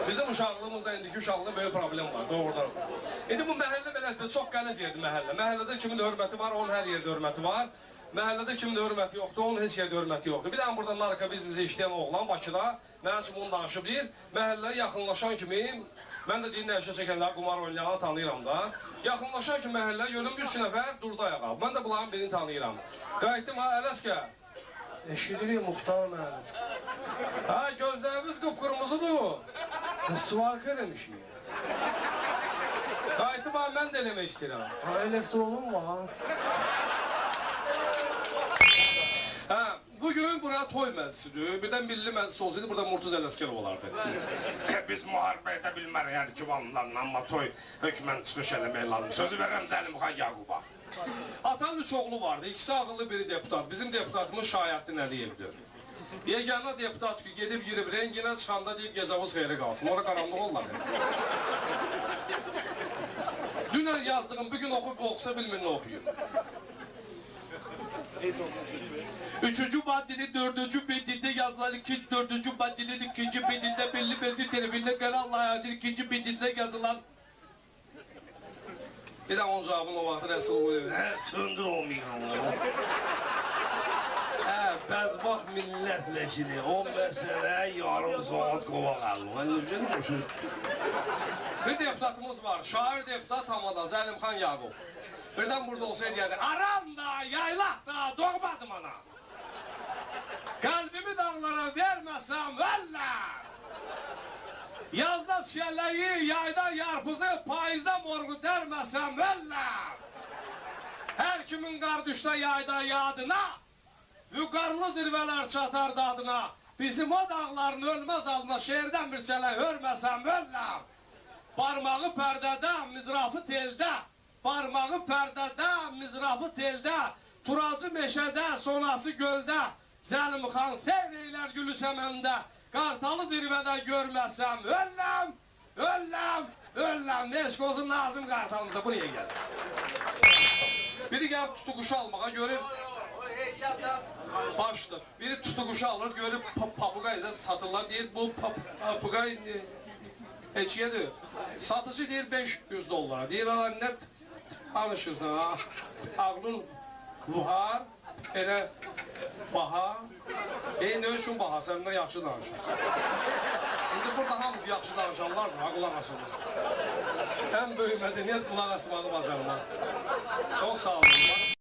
Bizim uşaqlığımızda indiki uşaqlıqda böyük problem var, doğrudan. İndi bu məhəllə belə çox qəliz yerdir məhəllə. Məhəllədə kimin hörməti var, onun hər yerdə hörməti var. Məhəllədə kimin hörməti yoxdur, onun heç yerdə hörməti yoxdur. Bir dənə burada narka biznesi işləyən oğlan Bakıda, mənim üçün bunu danışıb deyir. Məhəlləyə yaxınlaşan kimi, mən də deyir, nəşə çəkənlər, qumar oynayanı tanıyıram da. Yaxınlaşan kimi məhəlləyə yönüm 3 nəfər durdu ayağa. Mən də bunların birini tanıyıram. Qayıtdım, ha, Ələskə. Eşidirik, Muxtar müəllim. Ha, gözlərimiz qıpqırmızıdır. Sıvarka demişik. Qayıtdım, ha, mən də eləmək istəyirəm. Ha, elektronum var. Ha, bugün bura toy məclisidir. Birdən milli məclis olsaydı, burada Murtuz Ələskərov olardı. Biz müharibə edə bilmərik, hər iki vallarla, amma toy hökmən çıxış eləmək lazım. Sözü verirəm Zəlimxan Yaquba. Atanın 3 oğlu vardı, ikisi ağıllı, biri deputat. Bizim deputatımız Şahiyəddin Əliyevdir. Yeganə deputat ki, gedib girib renginə çıxanda deyib gecəvuz xeyri qalsın. Orada qaranlıq olmadı. Dünən yazdığım, bugün oxusa bilmir nə oxuyum. Üçüncü maddenin 4. bendinde yazılan ikinci 4. maddenin 2. bendinde belli metin tarafından Kararlı Hayatın 2. bendinde yazılan. Bir de onun cevabını o vaxtı nasıl oluyor? Söndür o mikrofonu. Bədbaxt milletvekili, o məsələyə yarım saat qova qaldı. Bir deputatımız var, şair deputat Hamada, Zəlimxan Yaqub. Birdən burada olsaydı yani, aram da, yaylaq da, doğmadım ana. Kalbimi dağlara vermesem valla. Yazda şəlləyi, yayda yarpızı, payızda morgu dermesem valla. Her kimin qar düşdə yayda yadına, vüqarlı zirveler çatar dadına. Bizim o dağların ölmez alına şehirden bir çələ hörmesem valla. Parmağı perdede, mizrafı telde. Parmağı perdede, mizrafı telde. Turacı meşədə, sonası göldə. Zəlimxan seyr eylər gülü çəməndə. Qartalı zirvədə görməsəm ölləm, ölləm, ölləm. Eşq olsun Nazım Qartalımıza, bu niyə gəlir? Biri gəlib tutuquşu almağa görür. Başdır. Biri tutuquşu alır, görür papuqayda satırlar. Deyir bu papuqay neçiyədir? Satıcı deyir 500 dollara. Deyir nə danışırsan ha? Ağlın var, elə baha. Ne üçün baha? Səndən yaxşı danışır. İndi burada hamısı yaxşı danışanlardır, ha, qulaq asırlar. Ən böyük mədəniyyət qulaq asmağı bacarırlar. Çox sağ olun.